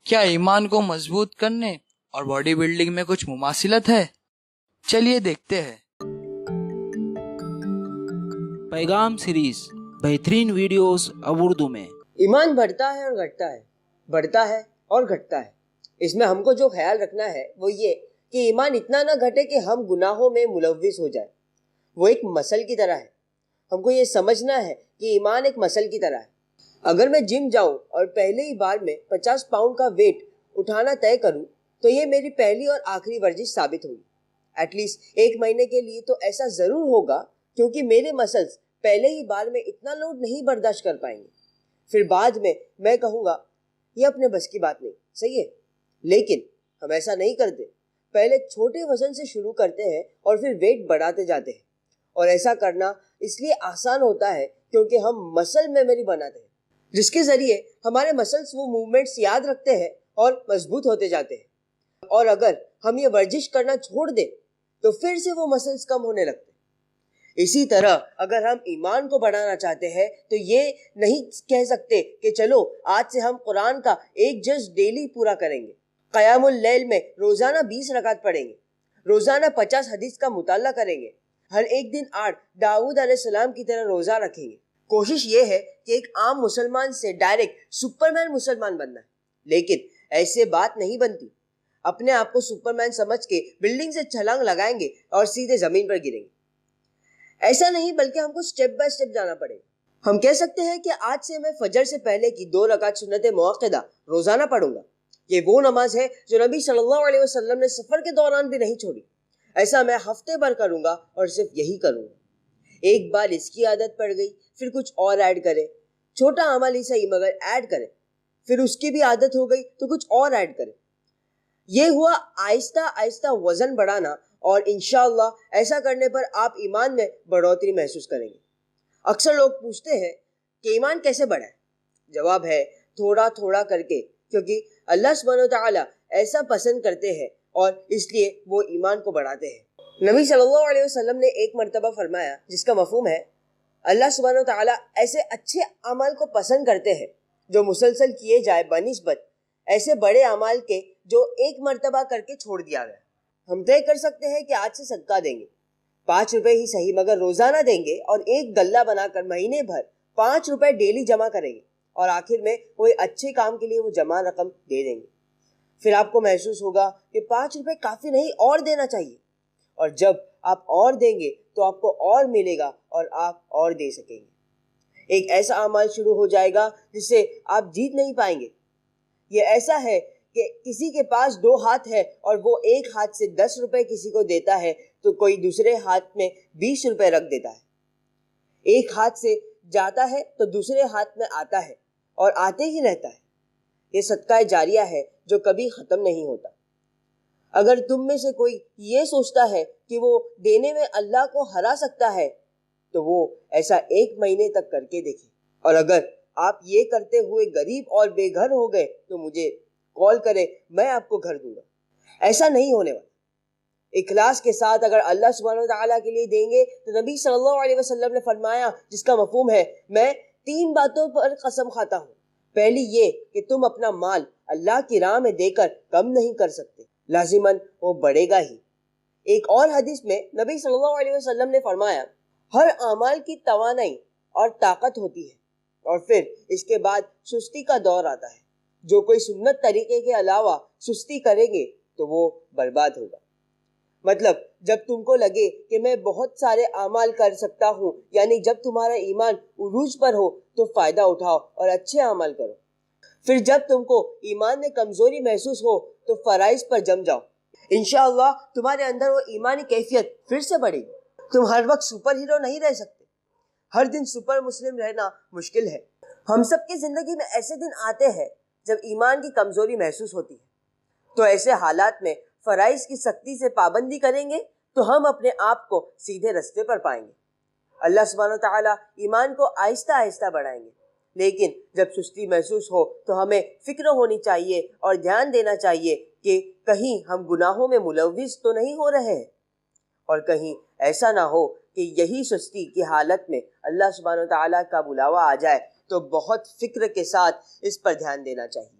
کیا ایمان کو مضبوط کرنے اور باڈی بلڈنگ میں کچھ مماثلت ہے؟ چلیے دیکھتے ہیں۔ پیغام سیریز بہترین ویڈیوز اب اردو میں۔ ایمان بڑھتا ہے اور گھٹتا ہے، بڑھتا ہے اور گھٹتا ہے۔ اس میں ہم کو جو خیال رکھنا ہے وہ یہ کہ ایمان اتنا نہ گھٹے کہ ہم گناہوں میں ملوث ہو جائے۔ وہ ایک مسل کی طرح ہے۔ ہم کو یہ سمجھنا ہے کہ ایمان ایک مسل کی طرح ہے۔ اگر میں جم جاؤں اور پہلے ہی بار میں 50 پاؤنڈ کا ویٹ اٹھانا طے کروں تو یہ میری پہلی اور آخری ورزش ثابت ہوگی۔ ایٹ لیسٹ 1 مہینے کے لیے تو ایسا ضرور ہوگا، کیونکہ میرے مسلز پہلے ہی بار میں اتنا لوڈ نہیں برداشت کر پائیں گے۔ پھر بعد میں کہوں گا یہ اپنے بس کی بات نہیں، صحیح ہے؟ لیکن ہم ایسا نہیں کرتے۔ پہلے چھوٹے وزن سے شروع کرتے ہیں اور پھر ویٹ بڑھاتے جاتے ہیں، اور ایسا کرنا اس لیے آسان ہوتا ہے کیونکہ ہم مسل میموری بناتے ہیں، جس کے ذریعے ہمارے مسلز وہ موومنٹس یاد رکھتے ہیں اور مضبوط ہوتے جاتے ہیں۔ اور اگر ہم یہ ورزش کرنا چھوڑ دیں تو پھر سے وہ مسلز کم ہونے لگتے ہیں۔ اسی طرح اگر ہم ایمان کو بڑھانا چاہتے ہیں تو یہ نہیں کہہ سکتے کہ چلو آج سے ہم قرآن کا ایک جز ڈیلی پورا کریں گے، قیام اللیل میں روزانہ 20 رکعت پڑھیں گے، روزانہ 50 حدیث کا مطالعہ کریں گے، ہر ایک دن 8 داؤد علیہ السلام کی طرح روزہ رکھیں گے۔ کوشش یہ ہے کہ ایک عام مسلمان سے ڈائریکٹ سپرمین مسلمان بننا ہے، لیکن ایسے بات نہیں بنتی۔ اپنے آپ کو سپرمین سمجھ کے بلڈنگ سے چھلانگ لگائیں گے اور سیدھے زمین پر گریں گے۔ ایسا نہیں، بلکہ ہم کو سٹیپ بائی سٹیپ جانا پڑے گا۔ ہم کہہ سکتے ہیں کہ آج سے میں فجر سے پہلے کی 2 رکعت سنت موقدہ روزانہ پڑھوں گا۔ یہ وہ نماز ہے جو نبی صلی اللہ علیہ وسلم نے سفر کے دوران بھی نہیں چھوڑی۔ ایسا میں ہفتے بھر کروں گا اور صرف یہی کروں گا۔ ایک بار اس کی عادت پڑ گئی، پھر کچھ اور ایڈ کرے۔ چھوٹا عمل ہی صحیح مگر ایڈ کرے۔ پھر اس کی بھی عادت ہو گئی تو کچھ اور ایڈ کرے۔ یہ ہوا آہستہ آہستہ وزن بڑھانا، اور انشاءاللہ ایسا کرنے پر آپ ایمان میں بڑھوتری محسوس کریں گے۔ اکثر لوگ پوچھتے ہیں کہ ایمان کیسے بڑھائے؟ جواب ہے تھوڑا تھوڑا کر کے، کیونکہ اللہ سبحانہ وتعالی ایسا پسند کرتے ہیں اور اس لیے وہ ایمان کو بڑھاتے ہیں۔ نبی صلی اللہ علیہ وسلم نے ایک مرتبہ فرمایا، جس کا مفہوم ہے اللہ سبحانہ وتعالی ایسے اچھے اعمال کو پسند کرتے ہیں جو مسلسل کیے جائے بنسبت ایسے بڑے اعمال کے جو ایک مرتبہ کر کے چھوڑ دیا گیا۔ ہم طے کر سکتے ہیں کہ آج سے صدقہ دیں گے، 5 روپے ہی صحیح مگر روزانہ دیں گے، اور ایک غلہ بنا کر مہینے بھر 5 روپے ڈیلی جمع کریں گے، اور آخر میں کوئی اچھے کام کے لیے وہ جمع رقم دے دیں گے۔ پھر آپ کو محسوس ہوگا کہ 5 روپے کافی نہیں، اور دینا چاہیے، اور جب آپ اور دیں گے تو آپ کو اور ملے گا اور آپ اور دے سکیں گے۔ ایک ایسا عمل شروع ہو جائے گا جس سے آپ جیت نہیں پائیں گے۔ یہ ایسا ہے کہ کسی کے پاس 2 ہاتھ ہے اور وہ ایک ہاتھ سے 10 روپے کسی کو دیتا ہے تو کوئی دوسرے ہاتھ میں 20 روپے رکھ دیتا ہے۔ ایک ہاتھ سے جاتا ہے تو دوسرے ہاتھ میں آتا ہے اور آتے ہی رہتا ہے۔ یہ صدقہ جاریہ ہے جو کبھی ختم نہیں ہوتا۔ اگر تم میں سے کوئی یہ سوچتا ہے کہ وہ دینے میں اللہ کو ہرا سکتا ہے تو وہ ایسا 1 مہینے تک کر کے دیکھے، اور اگر آپ یہ کرتے ہوئے غریب اور بے گھر ہو گئے تو مجھے کال کرے، میں آپ کو گھر دوں گا۔ ایسا نہیں ہونے والا۔ اخلاص کے ساتھ اگر اللہ سبحانہ وتعالیٰ کے لیے دیں گے تو نبی صلی اللہ علیہ وسلم نے فرمایا، جس کا مفہوم ہے میں 3 باتوں پر قسم کھاتا ہوں۔ پہلی یہ کہ تم اپنا مال اللہ کی راہ میں دے کر کم نہیں کر سکتے، لازماً وہ بڑھے گا ہی۔ ایک اور حدیث میں نبی صلی اللہ علیہ وسلم نے فرمایا، ہر اعمال کی توانائی اور طاقت ہوتی ہے، اور پھر اس کے بعد سستی کا دور آتا ہے۔ جو کوئی سنت طریقے کے علاوہ سستی کریں گے تو وہ برباد ہوگا۔ مطلب جب تم کو لگے کہ میں بہت سارے اعمال کر سکتا ہوں، یعنی جب تمہارا ایمان عروج پر ہو تو فائدہ اٹھاؤ اور اچھے اعمال کرو۔ پھر جب تم کو ایمان میں کمزوری محسوس ہو تو فرائض پر جم جاؤ۔ انشاءاللہ تمہارے اندر وہ ایمانی کیفیت پھر سے بڑھے گی۔ تم ہر وقت سپر ہیرو نہیں رہ سکتے، ہر دن سپر مسلم رہنا مشکل ہے۔ ہم سب کی زندگی میں ایسے دن آتے ہیں جب ایمان کی کمزوری محسوس ہوتی ہے، تو ایسے حالات میں فرائض کی سختی سے پابندی کریں گے تو ہم اپنے آپ کو سیدھے رستے پر پائیں گے۔ اللہ سبحانہ وتعالی ایمان کو آہستہ آہستہ بڑھائیں گے، لیکن جب سستی محسوس ہو تو ہمیں فکر ہونی چاہیے اور دھیان دینا چاہیے کہ کہیں ہم گناہوں میں ملوث تو نہیں ہو رہے ہیں، اور کہیں ایسا نہ ہو کہ یہی سستی کی حالت میں اللہ سبحانہ وتعالی کا بلاوا آ جائے، تو بہت فکر کے ساتھ اس پر دھیان دینا چاہیے۔